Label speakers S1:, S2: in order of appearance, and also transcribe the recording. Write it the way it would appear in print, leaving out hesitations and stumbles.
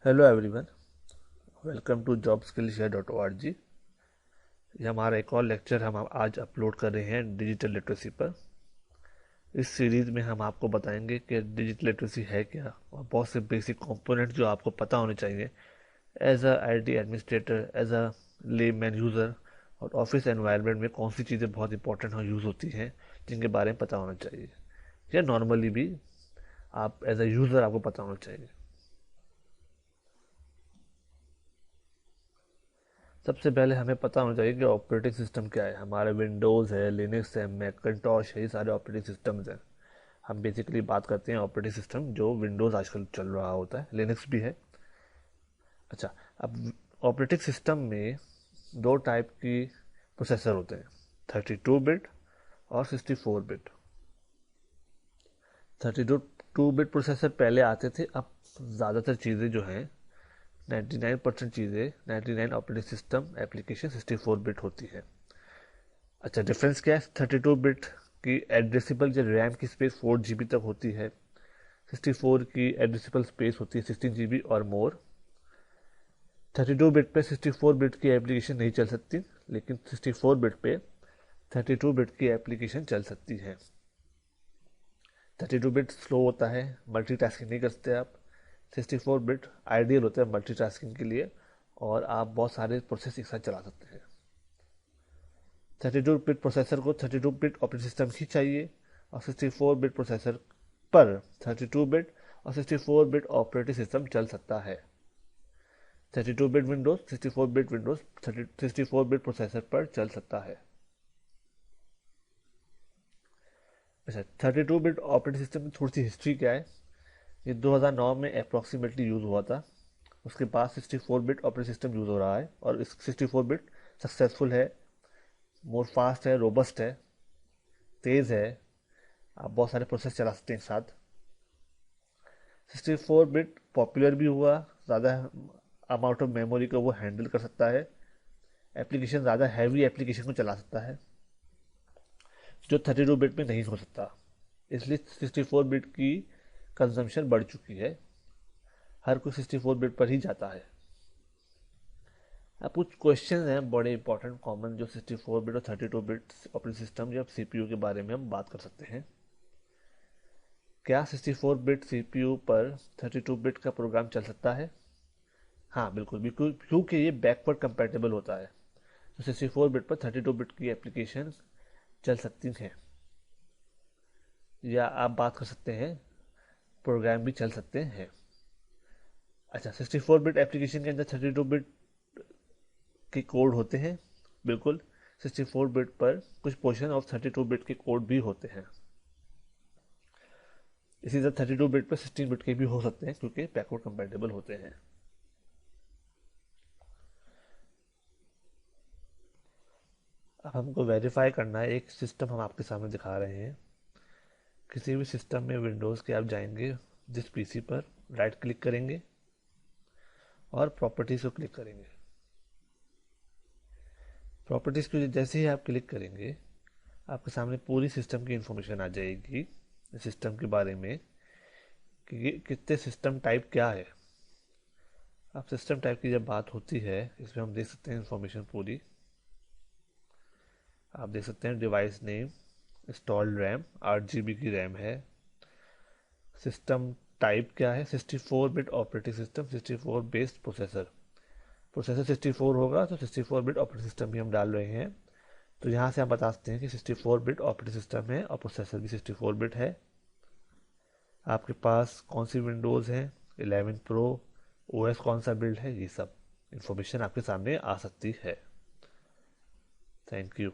S1: Hello everyone, welcome to jobskillshare.org। ये हमारा एक और लेक्चर हम आज अपलोड कर रहे हैं डिजिटल लिटरेसी पर। इस सीरीज़ में हम आपको बताएंगे कि डिजिटल लिटरेसी है क्या और बहुत से बेसिक कंपोनेंट जो आपको पता होने चाहिए as a IT administrator, as a layman user, और ऑफिस एनवायरनमेंट में कौन सी चीज़ें बहुत इंपॉर्टेंट और यूज़ होती हैं जिनके बारे में पता होना चाहिए, या नॉर्मली भी आप एज अ यूज़र आपको पता होना चाहिए। सबसे पहले हमें पता होना चाहिए कि ऑपरेटिंग सिस्टम क्या है। हमारे विंडोज़ है, लिनक्स है, मैकिन्टॉश है, ये सारे ऑपरेटिंग सिस्टम्स हैं। हम बेसिकली बात करते हैं ऑपरेटिंग सिस्टम जो विंडोज़ आजकल चल रहा होता है, लिनक्स भी है। अच्छा, अब ऑपरेटिंग सिस्टम में दो टाइप की प्रोसेसर होते हैं, 32 बिट और 64 बिट। 32 बिट प्रोसेसर पहले आते थे, अब ज़्यादातर चीज़ें जो हैं 99% चीज़ें, 99 ऑपरेटिंग सिस्टम एप्लीकेशन 64 बिट होती है। अच्छा, डिफरेंस क्या है? 32 बिट की एड्रेसिबल जो रैम की स्पेस 4 GB तक होती है, 64 की एड्रेसिबल स्पेस होती है 16 GB और मोर। 32 बिट पे 64 बिट की एप्लीकेशन नहीं चल सकती, लेकिन 64 बिट पे 32 बिट की एप्लीकेशन चल सकती है। 32 बिट स्लो होता है, मल्टीटास्किंग नहीं कर सकते आप। 64 बिट आइडियल होता है मल्टीटास्किंग के लिए, और आप बहुत सारे प्रोसेस एक साथ चला सकते हैं। 32 बिट प्रोसेसर को 32 बिट ऑपरेटिंग सिस्टम ही चाहिए, और 64 बिट प्रोसेसर पर 32 बिट और 64 बिट ऑपरेटिंग सिस्टम चल सकता है। 32 bit Windows 64 bit Windows 64 bit processor पर चल सकता है। अच्छा, 32 बिट ऑपरेटिंग सिस्टम की थोड़ी सी हिस्ट्री क्या है। ये 2009 में अप्रॉक्सीमेटली यूज़ हुआ था। उसके बाद 64 बिट ऑपरेटिंग सिस्टम यूज़ हो रहा है, और इस 64 बिट सक्सेसफुल है, मोर फास्ट है, रोबस्ट है, तेज़ है। आप बहुत सारे प्रोसेस चला सकते हैं एक साथ। 64 बिट पॉपुलर भी हुआ, ज़्यादा अमाउंट ऑफ मेमोरी को वो हैंडल कर सकता है, एप्लीकेशन ज़्यादा हैवी एप्लीकेशन को चला सकता है, जो 32 बिट में नहीं हो सकता। इसलिए 64 बिट की कंजम्पशन बढ़ चुकी है, हर कोई 64 बिट पर ही जाता है। अब कुछ क्वेश्चन हैं बड़े इंपॉर्टेंट कॉमन, जो 64 बिट और 32 बिट ऑपरेटिंग सिस्टम या सीपीयू के बारे में हम बात कर सकते हैं। क्या 64 बिट सीपीयू पर 32 बिट का प्रोग्राम चल सकता है? हाँ, बिल्कुल, बिल्कुल, क्योंकि ये बैकवर्ड कंपेटेबल होता है। तो 64 बिट पर 32 बिट की एप्लीकेशन चल सकती हैं, या आप बात कर सकते हैं प्रोग्राम भी चल सकते हैं। अच्छा, 64 बिट एप्लीकेशन के अंदर 32 बिट के कोड होते हैं, बिल्कुल। 64 बिट पर कुछ पोर्शन ऑफ 32 बिट के कोड भी होते हैं। इसी तरह 32 बिट पर 16 बिट के भी हो सकते हैं, क्योंकि बैकवर्ड कंपेटेबल होते हैं। अब हमको वेरीफाई करना है, एक सिस्टम हम आपके सामने दिखा रहे हैं। किसी भी सिस्टम में विंडोज़ के आप जाएंगे, जिस पीसी पर राइट क्लिक करेंगे और प्रॉपर्टीज़ को क्लिक करेंगे। प्रॉपर्टीज़ को जैसे ही आप क्लिक करेंगे, आपके सामने पूरी सिस्टम की इंफॉर्मेशन आ जाएगी, सिस्टम के बारे में कि कितने सिस्टम टाइप क्या है। अब सिस्टम टाइप की जब बात होती है, इसमें हम देख सकते हैं इंफॉर्मेशन पूरी। आप देख सकते हैं device name, installed RAM 8 GB की रैम है। सिस्टम टाइप क्या है? 64 bit operating system, 64 based processor. Processor 64 होगा तो 64 बिट ऑपरेटिंग सिस्टम भी हम डाल रहे हैं। तो यहाँ से हम बता सकते हैं कि 64 बिट ऑपरेटिंग सिस्टम है और प्रोसेसर भी 64 बिट है। आपके पास कौन सी विंडोज़ है, 11 प्रो, ओएस कौन सा बिल्ड है, ये सब इंफॉर्मेशन आपके सामने आ सकती है। Thank you.